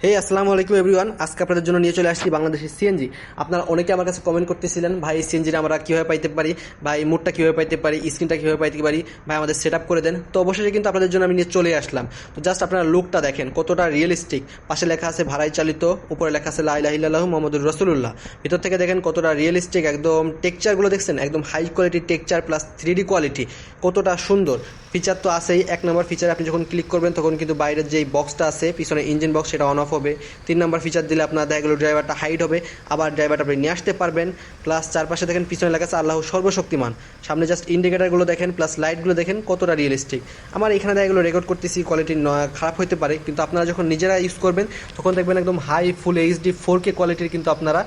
আসসালামু আলাইকুম এভরিওয়ান। আজকে আপনাদের জন্য নিয়ে চলে আসছি বাংলাদেশের সিএনজি। আপনারা অনেকে আমার কাছে কমেন্ট করতেছিলেন, ভাই সিএনজিটা আমরা কীভাবে পাইতে পারি, ভাই মুডটা কীভাবে পাইতে পারি, স্ক্রিনটা কীভাবে পাইতে পারি, ভাই আমাদের সেট আপ করে দেন। তো অবশ্যই কিন্তু আপনাদের জন্য আমি নিয়ে চলে আসলাম। তো জাস্ট আপনারা লুকটা দেখেন কতটা রিয়েলিস্টিক। পাশে লেখা আছে ভাড়াই চালিত, উপরে লেখা আছে লা ইলাহা ইল্লাল্লাহু মুহাম্মাদুর রাসূলুল্লাহ। ভিতর থেকে দেখেন কতটা রিয়েলিস্টিক, একদম টেক্সচারগুলো দেখছেন, একদম হাই কোয়ালিটির টেক্সচার প্লাস 3D কোয়ালিটি, কতটা সুন্দর। ফিচার তো আছেই। এক নম্বর ফিচার, আপনি যখন ক্লিক করবেন তখন কিন্তু বাইরের যেই বক্সটা আছে পিছনে ইঞ্জিন বক্স, সেটা অন অফ হবে। 3 নম্বর ফিচার দিলে আপনার দেখা গেলো ড্রাইভারটা হাইট হবে, আবার ড্রাইভারটা আপনি নিয়ে আসতে পারবেন। প্লাস চারপাশে দেখেন পিছনে লেখা আছে আল্লাহ সর্বশক্তিমান। সামনে জাস্ট ইন্ডিকেটারগুলো দেখেন, প্লাস লাইটগুলো দেখেন কতটা রিয়েলিস্টিক। আমার এখানে দেখা গেলো রেকর্ড করতেছি, কোয়ালিটি খারাপ হতে পারে, কিন্তু আপনারা যখন নিজেরা ইউজ করবেন তখন দেখবেন একদম হাই ফুল এইচডি 4K কোয়ালিটির কিন্তু আপনারা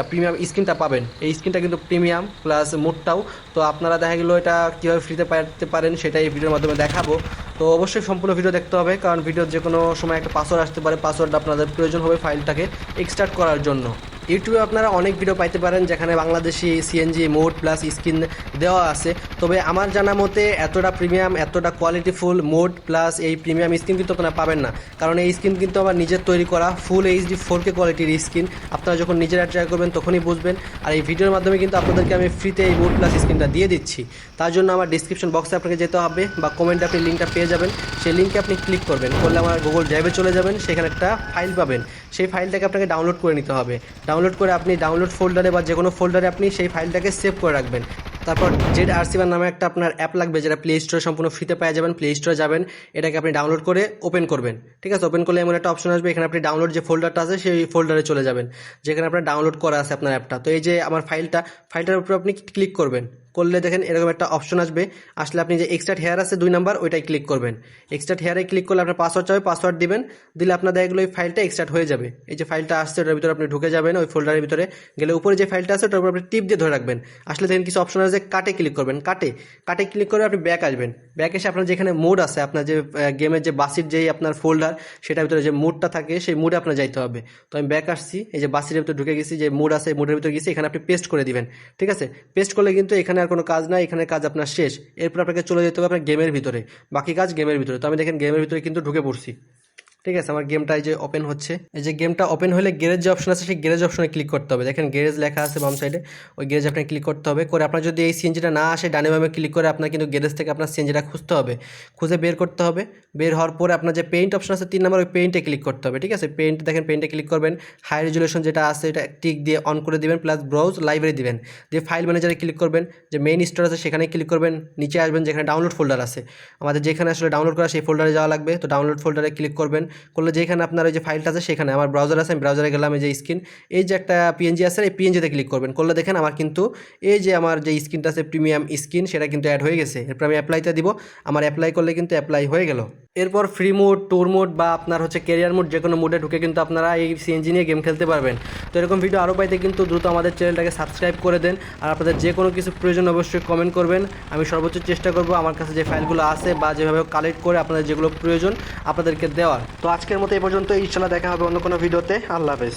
প্রিমিয়াম স্ক্রিনটা পাবেন। এই স্ক্রিনটা কিন্তু প্রিমিয়াম প্লাস মোডটাও। তো আপনারা দেখা গেলো এটা কীভাবে ফ্রিতে পাইতে পারেন সেটাই ভিডিওর মাধ্যমে দেখাবো। তো অবশ্যই সম্পূর্ণ ভিডিও দেখতে হবে, কারণ ভিডিওর যে কোনো সময় একটা পাসওয়ার্ড আসতে পারে, পাসওয়ার্ডটা আপনাদের প্রয়োজন হবে ফাইলটাকে এক্সট্রাক্ট করার জন্য। ইউটিউবে আপনারা অনেক ভিডিও পাইতে পারেন যেখানে Bangladeshi CNG mode plus screen দেওয়া আছে, তবে আমার জানা মতে এতটা প্রিমিয়াম, এতটা কোয়ালিটিফুল মোড প্লাস এই প্রিমিয়াম স্ক্রিন কিন্তু আপনারা পাবেন না। কারণ এই স্ক্রিন কিন্তু আমার নিজের তৈরি করা ফুল এইচডি 4K কোয়ালিটির স্ক্রিন। আপনারা যখন নিজেরা ট্রাই করবেন তখনই বুঝবেন। আর এই ভিডিওর মাধ্যমে কিন্তু আপনাদেরকে আমি ফ্রিতে এই মোড প্লাস স্ক্রিনটা দিয়ে দিচ্ছি। তার জন্য আমার ডিসক্রিপশন বক্সে আপনাকে যেতে হবে বা কমেন্টে আপনি লিঙ্কটা পেয়ে যাবেন। সেই লিঙ্কে আপনি ক্লিক করবেন, করলে আমার গুগল ড্রাইভে চলে যাবেন, সেখানে একটা ফাইল পাবেন। সেই ফাইলটাকে আপনাকে ডাউনলোড করে নিতে হবে। ডাউনলোড করে আপনি ডাউনলোড ফোল্ডারে বা যে কোনো ফোল্ডারে আপনি সেই ফাইলটাকে সেভ করে রাখবেন। তারপর ZRCবার নামে একটা আপনার অ্যাপ লাগবে, যেটা প্লে স্টোরে সম্পূর্ণ ফ্রিতে পেয়ে যাবেন। প্লে স্টোরে যাবেন, এটাকে আপনি ডাউনলোড করে ওপেন করবেন। ঠিক আছে, ওপেন করলে এমন একটা অপশন আসবে, এখানে আপনি ডাউনলোড যে ফোল্ডারটা আছে সেই ফোল্ডারে চলে যাবেন, যেখানে আপনার ডাউনলোড করা আছে আপনার অ্যাপটা। তো এই যে আমার ফাইলটার উপর আপনি ক্লিক করবেন, করলে দেখেন এরকম একটা অপশন আসবে। আসলে আপনি যে এক্সট্রাক্ট হেয়ার আছে 2 নাম্বার, ওইটাই ক্লিক করবেন। এক্সট্রাক্ট হেয়ারে ক্লিক করলে আপনার পাসওয়ার্ড চাবে, পাসওয়ার্ড দিবেন। দিলে আপনার দেখা গেলো এই ফাইলটা এক্সট্রাক্ট হয়ে যাবে। এই যে ফাইলটা আসছে ওটার ভিতরে আপনি ঢুকে যাবেন, ওই ফোল্ডারের ভিতরে গেলে উপরে যে ফাইলটা আছে ওটার উপর আপনি টিপ দিয়ে ধরে রাখবেন। আসলে দেখেন কিছু অপশন আছে, কাটে ক্লিক করবেন। কাটে ক্লিক করে আপনি ব্যাক আসবেন। ব্যাক এসে আপনার যেখানে মোড আছে, আপনার যে গেমের যে বাসির যেই আপনার ফোল্ডার, সেটার ভিতরে যে মোডটা থাকে সেই মোডে আপনার যাইতে হবে। তো আমি ব্যাক আসছি, এই যে বাসির ভিতরে ঢুকে গেছি, যে মোড আছে মোডের ভিতরে গেছি, এখানে আপনি পেস্ট করে দিবেন। ঠিক আছে, পেস্ট করলে কিন্তু এখানে আর কোনো কাজ নাই, এখানে কাজ আপনার শেষ। এরপর আপনাকে চলে যেতে হবে আপনার গেমের ভিতরে, বাকি কাজ গেমের ভিতরে। তো আমি দেখেন গেমের ভিতরে কিন্তু ঢুকে পড়ছি। ঠিক আছে, আমার গেমটা এই যে ওপেন হচ্ছে। এই যে গেমটা ওপেন হলে গ্যারেজ যে অপশন আছে সেই গ্যারেজ অপশনে ক্লিক করতে হবে। দেখেন গ্যারেজ লেখা আছে বাম সাইডে, ওই গ্যারেজ আপনাকে ক্লিক করতে হবে। করে আপনার যদি এই সিএনজিটা না আসে, ডানে বামে ক্লিক করে আপনার কিন্তু গ্যারেজ থেকে আপনার সিএনজিটা খুঁজতে হবে, খুঁজে বের করতে হবে। বের হওয়ার পরে আপনার যে পেইন্ট অপশন আছে 3 নম্বর, ওই পেইন্টে ক্লিক করতে হবে। ঠিক আছে, দেখেন পেইন্টে ক্লিক করবেন। হাই রেজুলেশন যেটা আছে এটা টিক দিয়ে অন করে দিবেন, প্লাস ব্রাউজ লাইব্রেরি দিবেন। দিয়ে ফাইল ম্যানেজারে ক্লিক করবেন, যে মেইন স্টোর আছে সেখানে ক্লিক করবেন। নিচে আসবেন যেখানে ডাউনলোড ফোল্ডার আছে, আমাদের যেখানে আসলে ডাউনলোড করা সেই ফোল্ডারে যাওয়া লাগবে। তো ডাউনলোড ফোল্ডারে ক্লিক করবেন, করলে যেখানে আপনার ওই যে ফাইলটা আছে সেখানে আমার ব্রাউজার আছে, আমি ব্রাউজারে গেলাম। এই যে স্ক্রিন, এই যে একটা পিএনজি আছে, এই পিএনজিতে ক্লিক করবেন। করলে দেখেন আমার কিন্তু এই যে আমার যে স্ক্রিনটা আছে প্রিমিয়াম স্ক্রিন, সেটা কিন্তু অ্যাড হয়ে গেছে। এরপর আমি অ্যাপ্লাইতে দিব, আমার অ্যাপ্লাই করলে কিন্তু অ্যাপ্লাই হয়ে গেল। এরপর ফ্রি মোড, ট্যুর মোড বা আপনার হচ্ছে ক্যারিয়ার মোড, যে কোনো মোডে ঢুকে কিন্তু আপনারা এই সিএনজি নিয়ে গেম খেলতে পারবেন। তো এরকম ভিডিও আরও পাইতে কিন্তু দ্রুত আমাদের চ্যানেলটাকে সাবস্ক্রাইব করে দেন। আর আপনাদের যে কোনো কিছু প্রয়োজন অবশ্যই কমেন্ট করবেন, আমি সর্বোচ্চ চেষ্টা করব আমার কাছে যে ফাইলগুলো আছে বা যেভাবে কালেক্ট করে আপনাদের যেগুলো প্রয়োজন আপনাদেরকে দেওয়ার। তো আজকের মতো এই পর্যন্ত, ইনশাআল্লাহ দেখা হবে অন্য কোনো ভিডিওতে। আল্লাহ হাফেজ।